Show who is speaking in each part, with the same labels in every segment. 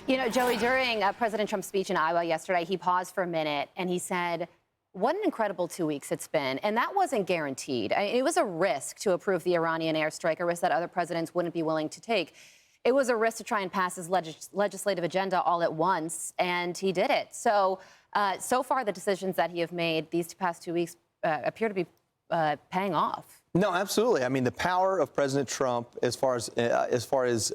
Speaker 1: You know, Joey, during President Trump's speech in Iowa yesterday, he paused for a minute and he said, what an incredible 2 weeks it's been. And that wasn't guaranteed. It was a risk to approve the Iranian airstrike, a risk that other presidents wouldn't be willing to take. It was a risk to try and pass his legislative agenda all at once, and he did it. So far, the decisions that he have made these past 2 weeks appear to be paying off.
Speaker 2: No, absolutely. I mean, the power of President Trump, as far as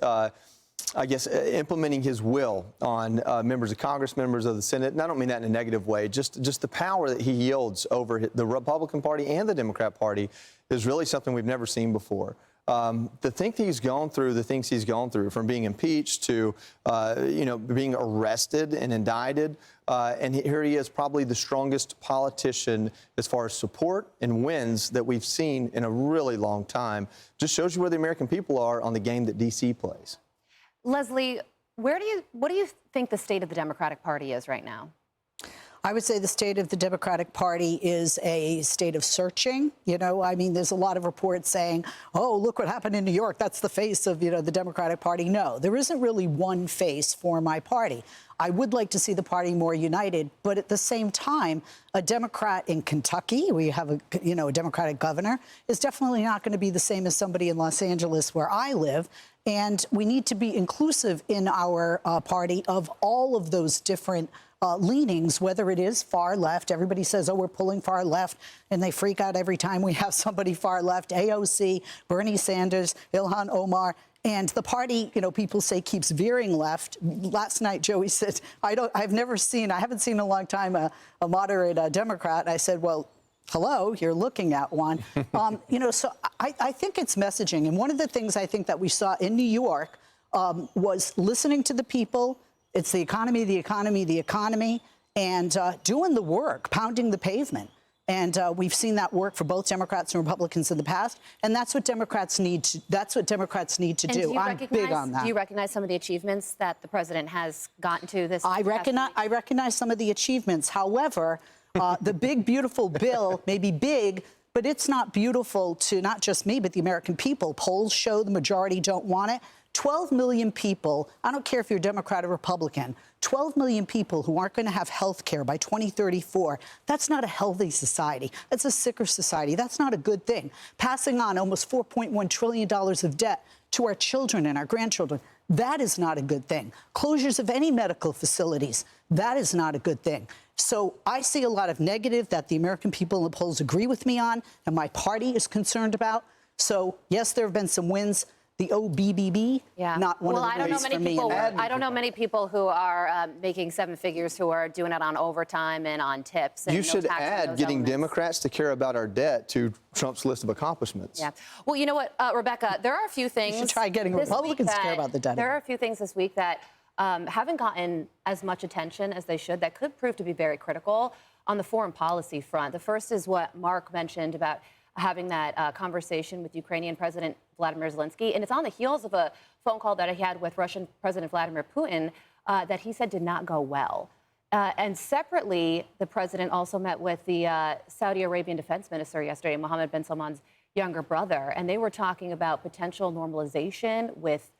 Speaker 2: I guess, implementing his will on members of Congress, members of the Senate, and I don't mean that in a negative way, just the power that he yields over the Republican Party and the Democrat Party is really something we've never seen before. The things he's gone through, from being impeached to, being arrested and indicted, and here he is, probably the strongest politician as far as support and wins that we've seen in a really long time. Just shows you where the American people are on the game that D.C. plays.
Speaker 1: Leslie, what do you think the state of the Democratic Party is right now?
Speaker 3: I would say the state of the Democratic Party is a state of searching. I mean, there's a lot of reports saying, oh, look what happened in New York. That's the face of, the Democratic Party. No, there isn't really one face for my party. I would like to see the party more united. But at the same time, a Democrat in Kentucky, we have a Democratic governor, is definitely not going to be the same as somebody in Los Angeles where I live. And we need to be inclusive in our party of all of those different leanings, whether it is far left. Everybody says, oh, we're pulling far left, and they freak out every time we have somebody far left. AOC, Bernie Sanders, Ilhan Omar. And the party, people say keeps veering left. Last night, Joey said, I haven't seen in a long time a moderate Democrat. And I said, well, hello, you're looking at one. So I think it's messaging. And one of the things I think that we saw in New York was listening to the people. It's the economy, the economy, the economy, and doing the work, pounding the pavement. And we've seen that work for both Democrats and Republicans in the past. And that's what Democrats need to do. I'm big on that.
Speaker 1: Do you recognize some of the achievements that the president has gotten to this?
Speaker 3: I recognize some of the achievements. However, the big, beautiful bill may be big, but it's not beautiful to not just me, but the American people. Polls show the majority don't want it. 12 million people, I don't care if you're Democrat or Republican, 12 million people who aren't going to have health care by 2034. That's not a healthy society. That's a sicker society. That's not a good thing. Passing on almost $4.1 trillion of debt to our children and our grandchildren, that is not a good thing. Closures of any medical facilities, that is not a good thing. So I see a lot of negative that the American people in the polls agree with me on, and my party is concerned about. So, yes, there have been some wins. The OBBB, not one of the ways for me.
Speaker 1: I don't know many people who are making seven figures who are doing it on overtime and on tips. And
Speaker 2: you should add getting Democrats to care about our debt to Trump's list of accomplishments.
Speaker 1: Yeah. Well, you know what, Rebecca, there are a few things.
Speaker 3: You should try getting Republicans to care about the debt.
Speaker 1: There are a few things this week that haven't gotten as much attention as they should that could prove to be very critical on the foreign policy front. The first is what Mark mentioned about having that conversation with Ukrainian President Vladimir Zelensky. And it's on the heels of a phone call that he had with Russian President Vladimir Putin that he said did not go well. And separately, the president also met with the Saudi Arabian defense minister yesterday, Mohammed bin Salman's younger brother. And they were talking about potential normalization with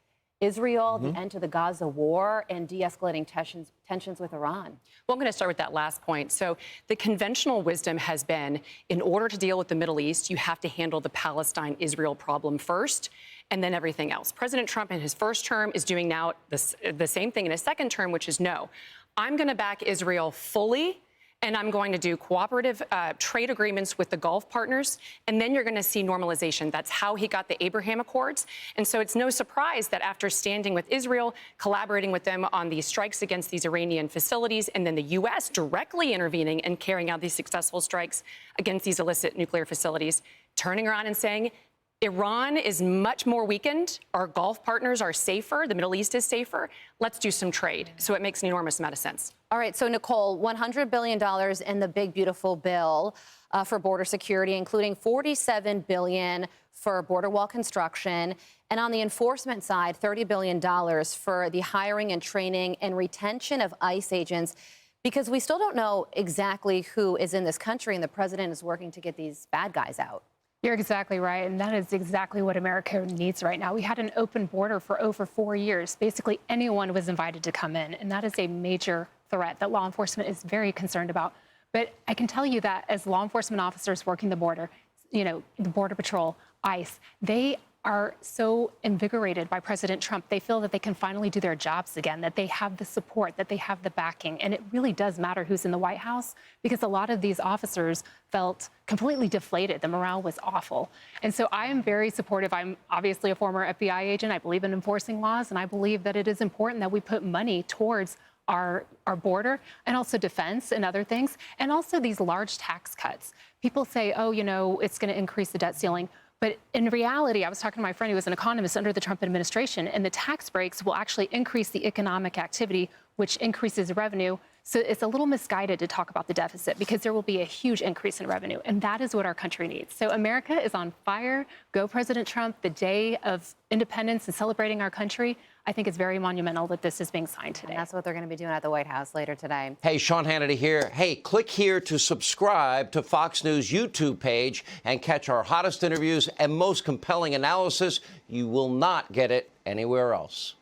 Speaker 1: Israel, the end to the Gaza war, and de-escalating tensions with Iran.
Speaker 4: Well, I'm going to start with that last point. So the conventional wisdom has been, in order to deal with the Middle East, you have to handle the Palestine-Israel problem first, and then everything else. President Trump in his first term is doing now the same thing in his second term, which is no. I'm going to back Israel fully, and I'm going to do cooperative trade agreements with the Gulf partners, and then you're going to see normalization. That's how he got the Abraham Accords. And so it's no surprise that after standing with Israel, collaborating with them on these strikes against these Iranian facilities, and then the U.S. directly intervening and carrying out these successful strikes against these illicit nuclear facilities, turning around and saying, Iran is much more weakened. Our Gulf partners are safer. The Middle East is safer. Let's do some trade. So it makes an enormous amount of sense.
Speaker 1: All right. So, Nicole, $100 billion in the big, beautiful bill for border security, including $47 billion for border wall construction. And on the enforcement side, $30 billion for the hiring and training and retention of ICE agents, because we still don't know exactly who is in this country, and the president is working to get these bad guys out.
Speaker 5: You're exactly right, and that is exactly what America needs right now. We had an open border for over 4 years. Basically, anyone was invited to come in, and that is a major threat that law enforcement is very concerned about. But I can tell you that as law enforcement officers working the border, the Border Patrol, ICE, they are so invigorated by President Trump. They feel that they can finally do their jobs again, that they have the support, that they have the backing. And it really does matter who's in the White House, because a lot of these officers felt completely deflated. The morale was awful. And so I am very supportive. I'm obviously a former FBI agent. I believe in enforcing laws, and I believe that it is important that we put money towards our border and also defense and other things, and also these large tax cuts. People say, oh, it's going to increase the debt ceiling. But in reality, I was talking to my friend who was an economist under the Trump administration, and the tax breaks will actually increase the economic activity, which increases revenue. So it's a little misguided to talk about the deficit, because there will be a huge increase in revenue, and that is what our country needs. So America is on fire. Go President Trump. The day of independence and celebrating our country, I think it's very monumental that this is being signed today.
Speaker 1: And that's what they're going to be doing at the White House later today.
Speaker 6: Hey, Sean Hannity here. Hey, click here to subscribe to Fox News YouTube page and catch our hottest interviews and most compelling analysis. You will not get it anywhere else.